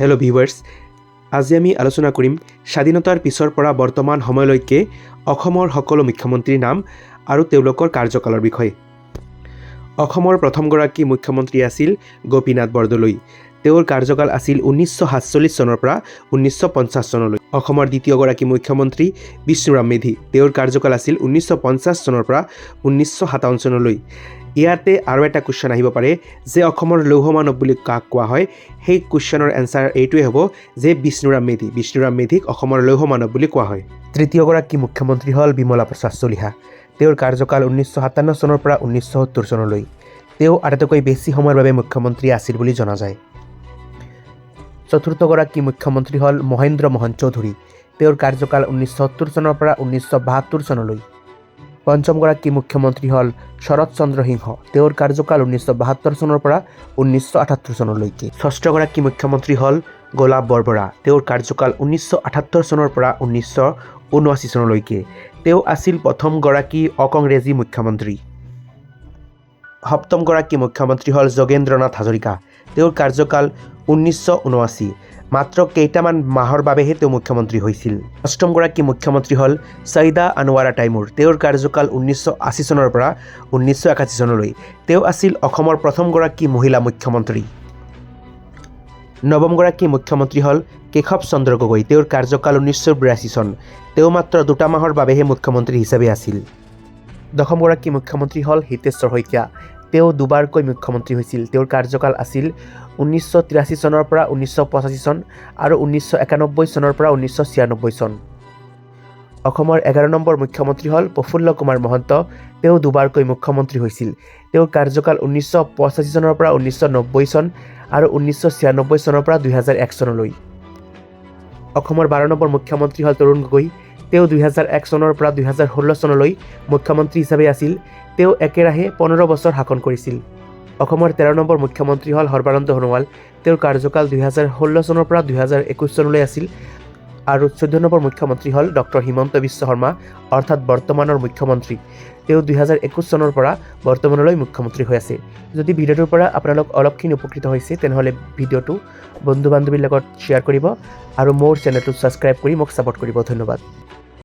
Hello' viewers, আজি আমি আলোচনা কৰিম স্বাধীনতাৰ পিছৰ পৰা বৰ্তমান সময়লৈকে অসমৰ সকলো মুখ্যমন্ত্ৰীৰ নাম আৰু তেওঁলোকৰ কাৰ্যকালৰ বিষয়ে। অসমৰ প্ৰথমগৰাকী মুখ্যমন্ত্ৰী আছিল গোপীনাথ বৰদলৈ। তেওঁৰ কাৰ্যকাল আছিল 1947 চনৰ পৰা 1950 চনলৈ। অসমৰ দ্বিতীয়গৰাকী মুখ্যমন্ত্ৰী বিষ্ণুৰাম মেধি। তেওঁৰ কাৰ্যকাল আছিল 1950 চনৰ পৰা 1957 চনলৈ। ইয়াতে আৰু এটা কুৱেশ্যন আহিব পাৰে যে অসমৰ লৌহ মানৱ বুলি কাক কোৱা হয়। সেই কুৱেশ্যনৰ এনচাৰ এইটোৱে হ'ব যে বিষ্ণুৰাম মেধি। বিষ্ণুৰাম মেধিক অসমৰ লৌহ মানৱ বুলি কোৱা হয়। তৃতীয়গৰাকী মুখ্যমন্ত্ৰী হ'ল বিমলা প্ৰসাদ চলিহা। তেওঁৰ কাৰ্যকাল 1957 চনৰ পৰা 1970 চনলৈ। তেওঁ আটাইতকৈ বেছি সময়ৰ বাবে মুখ্যমন্ত্ৰী আছিল বুলি জনা যায়। চতুৰ্থগৰাকী মুখ্যমন্ত্ৰী হ'ল মহেন্দ্ৰ মোহন চৌধুৰী। তেওঁৰ কাৰ্যকাল 1970 চনৰ পৰা 1972 চনলৈ। পঞ্চমগৰাকী মুখ্যমন্ত্ৰী হ'ল শৰৎ চন্দ্ৰ সিংহ। তেওঁৰ কাৰ্যকাল 1972 চনৰ পৰা 1978 চনলৈকে। ষষ্ঠগৰাকী মুখ্যমন্ত্ৰী হ'ল গোলাপ বৰবৰা। তেওঁৰ কাৰ্যকাল 1978 চনৰ পৰা 1979 চনলৈকে। তেওঁ আছিল প্ৰথমগৰাকী অকংগ্ৰেছী মুখ্যমন্ত্ৰী। সপ্তমগৰাকী মুখ্যমন্ত্ৰী হ'ল যোগেন্দ্ৰনাথ হাজৰিকা। তেওঁৰ কাৰ্যকাল 1979। মাত্ৰ কেইটামান মাহৰ বাবেহে তেওঁ মুখ্যমন্ত্ৰী হৈছিল। অষ্টমগৰাকী মুখ্যমন্ত্ৰী হ'ল ছৈয়দা আনৱাৰা তাইমুৰ। তেওঁৰ কাৰ্যকাল 1980 চনৰ পৰা 1981 চনলৈ। তেওঁ আছিল অসমৰ প্ৰথমগৰাকী মহিলা মুখ্যমন্ত্ৰী। নৱমগৰাকী মুখ্যমন্ত্ৰী হ'ল কেশৱ চন্দ্ৰ গগৈ। তেওঁৰ কাৰ্যকাল 1982 চন। তেওঁ মাত্ৰ 2 মাহৰ বাবেহে মুখ্যমন্ত্ৰী হিচাপে আছিল। দশমগৰাকী মুখ্যমন্ত্ৰী হ'ল হিতেশ্বৰ শইকীয়া। তেওঁ দুবাৰকৈ মুখ্যমন্ত্ৰী হৈছিল। তেওঁৰ কাৰ্যকাল আছিল 1983 চনৰ পৰা 1985 চন আৰু 1991 চনৰ পৰা 1996 চন। অসমৰ 11 নম্বৰ মুখ্যমন্ত্ৰী হ'ল প্ৰফুল্ল কুমাৰ মহন্ত। তেওঁ দুবাৰকৈ মুখ্যমন্ত্ৰী হৈছিল। তেওঁৰ কাৰ্যকাল 1985 চনৰ পৰা 1990 চন আৰু 1996 চনৰ পৰা 2001 চনলৈ। অসমৰ 12 নম্বৰ মুখ্যমন্ত্ৰী হ'ল তৰুণ গগৈ। তেওঁ 2001 চনৰ পৰা 2016 চনলৈ মুখ্যমন্ত্ৰী হিচাপে আছিল। তেওঁ একেৰাহে 15 বছৰ শাসন কৰিছিল। অসমৰ 13 নম্বৰ মুখ্যমন্ত্ৰী হ'ল সৰ্বানন্দ সোণোৱাল। তেওঁৰ কাৰ্যকাল 2016 চনৰ পৰা 2021 চনলৈ আছিল। আৰু 14 নম্বৰ মুখ্যমন্ত্ৰী হ'ল ডক্টৰ হিমন্ত বিশ্ব শৰ্মা, অৰ্থাৎ বৰ্তমানৰ মুখ্যমন্ত্ৰী। তেওঁ 2021 চনৰ পৰা বৰ্তমানলৈ মুখ্যমন্ত্ৰী হৈ আছে। যদি ভিডিঅ'টোৰ পৰা আপোনালোক অলপখিনি উপকৃত হৈছে তেনেহ'লে ভিডিঅ'টো বন্ধু বান্ধৱীৰ লগত শ্বেয়াৰ কৰিব আৰু মোৰ চেনেলটো ছাবস্ক্ৰাইব কৰি মোক ছাপোৰ্ট কৰিব। ধন্যবাদ।